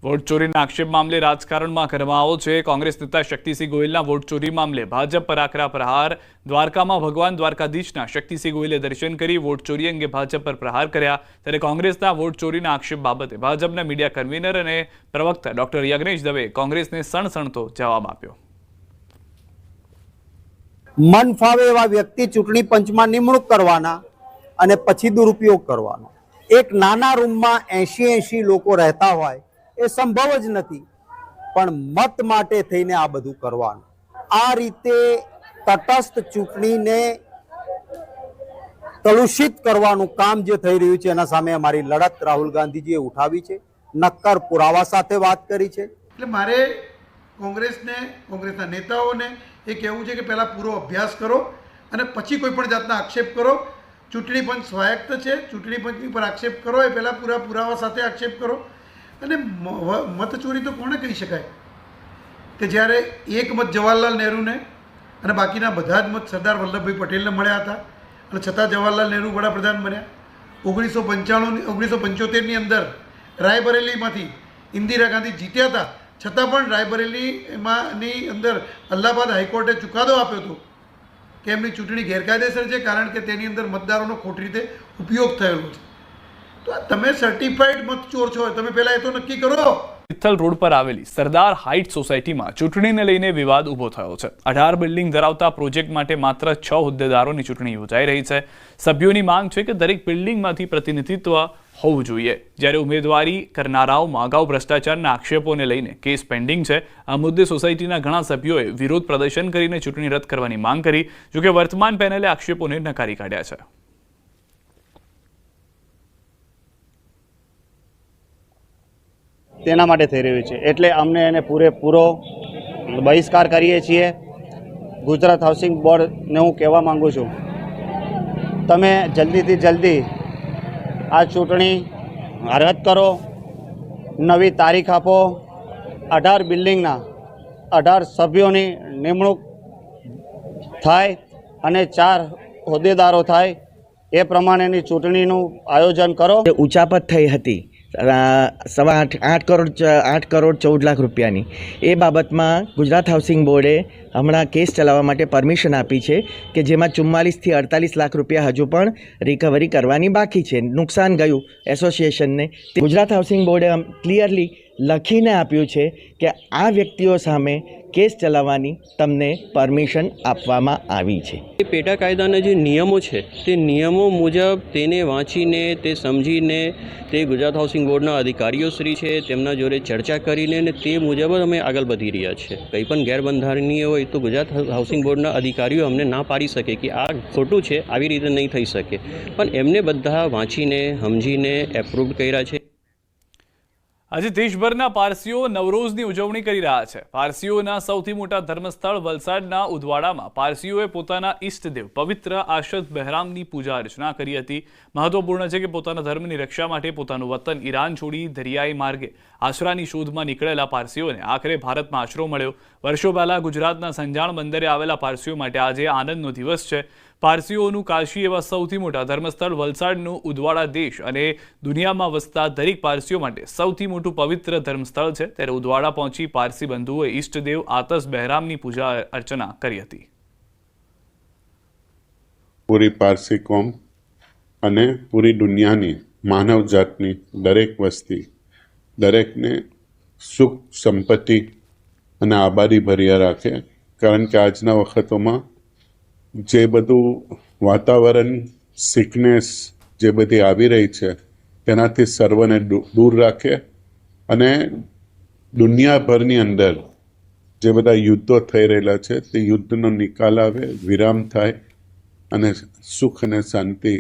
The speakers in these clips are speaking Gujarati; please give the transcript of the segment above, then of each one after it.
વોટ ચોરીના આક્ષેપ મામલે રાજકારણમાં ગરમાવો છે। કોંગ્રેસ નેતા શક્તિસિંહ ગોહિલના વોટ ચોરી મામલે ભાજપ પર આકરા પ્રહાર। દ્વારકામાં ભગવાન દ્વારકાધીશના શક્તિસિંહ ગોહિલે દર્શન કરી વોટ ચોરી અંગે ભાજપ પર પ્રહાર કર્યા। ત્યારે કોંગ્રેસના વોટ ચોરીના આક્ષેપ બાબતે ભાજપના મીડિયા કન્વીનર અને પ્રવક્તા ડોક્ટર યજ્ઞેશ દવેએ કોંગ્રેસને સણસણતો જવાબ આપ્યો। મન ફાવે એવા વ્યક્તિ ચૂંટણી પંચમાં નિમણૂક કરવાના અને પછી દુરુપયોગ કરવાનો। એક નાના રૂમમાં 80 લોકો રહેતા હોય એ સંભવ જ નથી, પણ મત માટે થઈને આ બધું કરવાનું। આ રીતે તટસ્થ ચૂંટણીને કલુષિત કરવાનું કામ જે થઈ રહ્યું છે એના સામે અમારી લડત રાહુલ ગાંધીજીએ ઉઠાવી છે, નક્કર પુરાવા સાથે વાત કરી છે। એટલે મારે કોંગ્રેસના નેતાઓને એ કહેવું છે કે પહેલાં પૂરો અભ્યાસ કરો અને પછી કોઈ પણ જાતના આક્ષેપ કરો। ચૂંટણી પંચ સ્વાયત્ત છે, ચૂંટણી પંચની પર આક્ષેપ કરો એ પહેલાં પૂરા પુરાવા સાથે આક્ષેપ કરો। અને મતચોરી તો કોને કહી શકાય કે જ્યારે એક મત જવાહરલાલ નહેરુને અને બાકીના બધા જ મત સરદાર વલ્લભભાઈ પટેલને મળ્યા હતા અને છતાં જવાહરલાલ નહેરુ વડાપ્રધાન બન્યા। 1975ની અંદર રાયબરેલીમાંથી ઇન્દિરા ગાંધી જીત્યા હતા, છતાં પણ રાયબરેલીની અંદર અલ્હાબાદ હાઈકોર્ટે ચુકાદો આપ્યો હતો કે એમની ચૂંટણી ગેરકાયદેસર છે, કારણ કે તેની અંદર મતદારોનો ખોટી રીતે ઉપયોગ થયેલો છે। તો તમે સર્ટિફાઈડ મતચોર છો, તમે પહેલા એ તો નક્કી કરો। તિથલ રોડ પર આવેલી સરદાર હાઇટ સોસાયટીમાં ચૂંટણીને લઈને વિવાદ ઊભો થયો છે। 18 બિલ્ડિંગ ધરાવતા પ્રોજેક્ટ માટે માત્ર 6 હોદ્દેદારોની ચૂંટણી યોજાઈ રહી છે। સભ્યોની માંગ છે કે દરેક બિલ્ડિંગમાંથી પ્રતિનિધિત્વ હોવું જોઈએ, જ્યારે ઉમેદવારી કરનારાઓમાં અગાઉ ભ્રષ્ટાચારના આક્ષેપોને લઈને કેસ પેન્ડિંગ છે। આ મુદ્દે સોસાયટીના ઘણા સભ્યોએ વિરોધ પ્રદર્શન કરીને ચૂંટણી રદ કરવાની માંગ કરી, જોકે વર્તમાન પેનલે આક્ષેપોને નકારી કાઢ્યા છે। તેના માટે થઈ રહ્યું છે, એટલે અમને એને પૂરેપૂરો બહિષ્કાર કરીએ છીએ। ગુજરાત હાઉસિંગ બોર્ડને હું કહેવા માગું છું, તમે જલ્દીથી જલ્દી આ ચૂંટણી રદ કરો, નવી તારીખ આપો, 18 બિલ્ડિંગના 18 સભ્યોની નિમણૂક થાય અને 4 હોદ્દેદારો થાય, એ પ્રમાણેની ચૂંટણીનું આયોજન કરો। ઉચાપત થઈ હતી 8 કરોડ 14 લાખ રૂપિયાની, એ બાબતમાં ગુજરાત હાઉસિંગ બોર્ડે હમણાં કેસ ચલાવવા માટે પરમિશન આપી છે કે જેમાં 44 થી 48 લાખ રૂપિયા હજુ પણ રિકવરી કરવાની બાકી છે। નુકસાન ગયું એસોસિએશનને। ગુજરાત હાઉસિંગ બોર્ડે ક્લિયરલી લખીને આપ્યું છે કે આ વ્યક્તિઓ સામે કેસ ચલાવવાની તમને પરમિશન આપવામાં આવી છે। પેટા કાયદાના જે નિયમો છે તે નિયમો મુજબ તેને વાંચીને, તે સમજીને, તે ગુજરાત હાઉસિંગ બોર્ડના અધિકારીઓ શ્રી છે તેમના જોડે ચર્ચા કરીને અને તે મુજબ જ અમે આગળ વધી રહ્યા છીએ। કંઈ પણ ગેરબંધારણીય હોય તો ગુજરાત હાઉસિંગ બોર્ડના અધિકારીઓ અમને ના પાડી શકે કે આ ખોટું છે, આવી રીતે નહીં થઈ શકે, પણ એમને બધા વાંચીને સમજીને એપ્રૂવ કર્યા છે। આજે દેશભરના પારસીઓ નવરોઝની ઉજવણી કરી રહ્યા છે। પારસીઓના સૌથી મોટા ધર્મસ્થળ વલસાડના ઉદવાડામાં પારસીઓએ પોતાના ઈષ્ટદેવ પવિત્ર આશદ બહેરામની પૂજા અર્ચના કરી હતી। મહત્વપૂર્ણ છે કે પોતાના ધર્મની રક્ષા માટે પોતાનું વતન ઈરાન છોડી દરિયાઈ માર્ગે આશરાની શોધમાં નીકળેલા પારસીઓને આખરે ભારતમાં આશરો મળ્યો। વર્ષો પહેલા ગુજરાતના સંજાણ બંદરે આવેલા પારસીઓ માટે આજે આનંદનો દિવસ છે। પારસીઓનું કાશી એવા સૌથી મોટા ધર્મસ્થળ વલસાડનું ઉદવાડા દેશ અને દુનિયામાં વસતા દરેક પારસીઓ માટે સૌથી મોટું પવિત્ર ધર્મસ્થળ છે। ત્યારે ઉદવાડા પહોંચી પારસી બંધુઓએ ઈષ્ટદેવ આતશ બહેરામની પૂજા અર્ચના કરી હતી। પૂરી પારસી કોમ અને પૂરી દુનિયાની માનવ જાતની દરેક વસ્તી દરેકને સુખ સંપત્તિ અને આબાદી ભર્યા રાખે, કારણ કે આજના વખતોમાં જે બધું વાતાવરણ સિકનેસ જે બધી આવી રહી છે તેનાથી સર્વને દૂર રાખે અને દુનિયાભરની અંદર જે બધા યુદ્ધો થઈ રહેલા છે તે યુદ્ધનો નિકાલ આવે, વિરામ થાય અને સુખ અને શાંતિ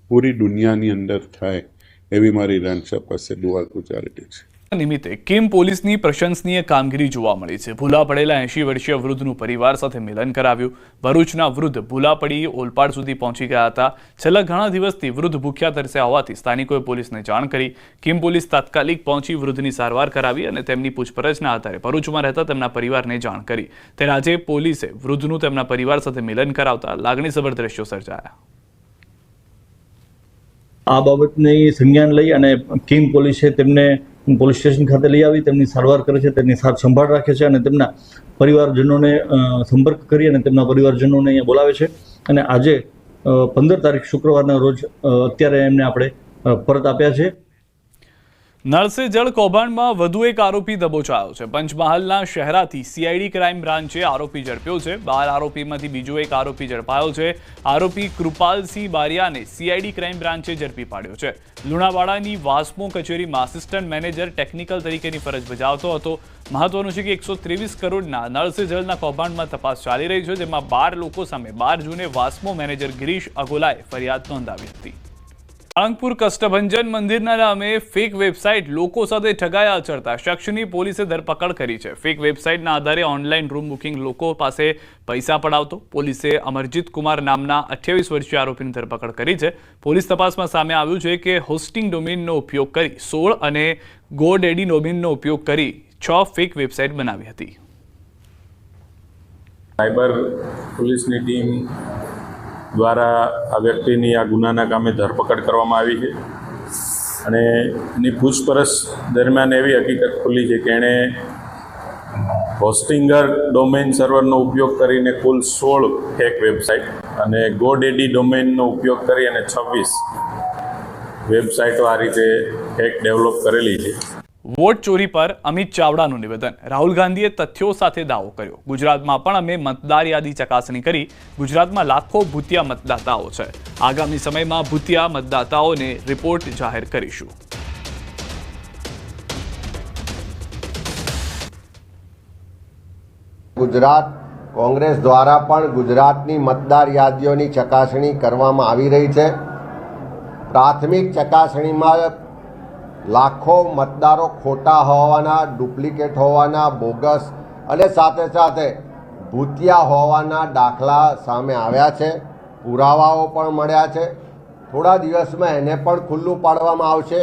પૂરી દુનિયાની અંદર થાય, એવી મારી રાણસા પાસે દુઆ ગુજારેલી છે। નિમિત્તે કિમ પોલીસની પ્રશંસનીય કામગીરી જોવા મળી છે। ભૂલા પડેલા 80 વર્ષીય વૃદ્ધનું પરિવાર સાથે મિલન કરાવ્યું। ભરૂચના વૃદ્ધ ભૂલા પડી ઓલપાડ સુધી પહોંચી ગયા હતા। છેલ્લા ઘણા દિવસથી વૃદ્ધ ભૂખ્યા તરસ્યા હોવાથી સ્થાનિકોએ પોલીસને જાણ કરી। કિમ પોલીસ તાત્કાલિક પહોંચી વૃદ્ધની સારવાર કરાવી અને તેમની પૂછપરછના આધારે ભરૂચમાં રહેતા તેમના પરિવારને જાણ કરી। ત્યારે આજે પોલીસે વૃદ્ધનું તેમના પરિવાર સાથે મિલન કરાવતા લાગણીસભર દ્રશ્યો સર્જાયા। આ બાબતની સંજ્ઞાન લઈ અને કિમ પોલીસે તેમને પોલીસ સ્ટેશન ખાતે લઈ આવી તેમની સારવાર કરે છે, તેમની સાર સંભાળ રાખે છે અને તેમના પરિવારજનોને સંપર્ક કરી અને તેમના પરિવારજનોને અહીંયા બોલાવે છે. અને આજે 15 તારીખ શુક્રવારના રોજ અત્યારે એમને આપણે પરત આપ્યા છે. નળ સે જળ કૌભાંડમાં વધુ એક આરોપી દબોચાયો છે. પંચમહાલના શહેરાથી સીઆઈડી ક્રાઇમ બ્રાન્ચે આરોપી ઝડપ્યો છે. 12 આરોપીમાંથી બીજો એક આરોપી ઝડપાયો છે. આરોપી કૃપાલસિંહ બારિયાને સીઆઈડી ક્રાઇમ બ્રાન્ચે ઝડપી પાડ્યો છે. લુણાવાડાની વાસ્મો કચેરીમાં આસિસ્ટન્ટ મેનેજર ટેકનિકલ તરીકેની ફરજ બજાવતો હતો. મહત્વનું છે કે 123 કરોડના નળ સે જળના કૌભાંડમાં તપાસ ચાલી રહી છે, જેમાં 12 લોકો સામે 12 જૂને વાસ્મો મેનેજર ગિરીશ અગોલાએ ફરિયાદ નોંધાવી હતી. સાળંગપુર કષ્ટભંજન મંદિરના નામે ફેક વેબસાઇટ લોકો સાથે ઠગાઈ આચરતા શખ્સની પોલીસે ધરપકડ કરી છે. ફેક વેબસાઇટના આધારે ઓનલાઈન રૂમ બુકિંગ લોકો પાસે પૈસા પડાવતો પોલીસે અમરજીત કુમાર નામના 28 વર્ષીય આરોપીની ધરપકડ કરી છે. પોલીસ તપાસમાં સામે આવ્યું છે કે હોસ્ટિંગ ડોમેનનો ઉપયોગ કરી 16 અને ગોડેડી ડોમેનનો ઉપયોગ કરી 6 ફેક વેબસાઇટ બનાવી હતી. સાયબર પોલીસની ટીમ દ્વારા આ વ્યક્તિની આ ગુનાના કામે ધરપકડ કરવામાં આવી છે અને એની પૂછપરછ દરમિયાન એવી હકીકત ખુલી છે કે એણે હોસ્ટિંગર ડોમેઇન સર્વરનો ઉપયોગ કરીને કુલ 16 ફેક વેબસાઇટ અને ગોડેડી ડોમેઇનનો ઉપયોગ કરી અને 26 વેબસાઇટો આ રીતે ફેક ડેવલપ કરેલી છે. વોટ ચોરી પર અમિત ચાવડાનું નિવેદન. રાહુલ ગાંધીએ તથ્યો સાથે દાવો કર્યો. ગુજરાતમાં પણ અમે મતદાર યાદી ચકાસણી કરી. ગુજરાતમાં લાખો ભૂતિયા મતદાતાઓ છે. આગામી સમયમાં ભૂતિયા મતદાતાઓને રિપોર્ટ જાહેર કરીશું. ગુજરાત કોંગ્રેસ દ્વારા પણ ગુજરાતની મતદાર યાદીઓની ચકાસણી કરવામાં આવી રહી છે. પ્રાથમિક ચકાસણીમાં લાખો મતદારો ખોટા હોવાના, ડુપ્લિકેટ હોવાના, બોગસ અને સાથે સાથે ભૂતિયા હોવાના દાખલા સામે આવ્યા છે. પુરાવાઓ પણ મળ્યા છે. થોડા દિવસમાં એને પણ ખુલ્લું પાડવામાં આવશે.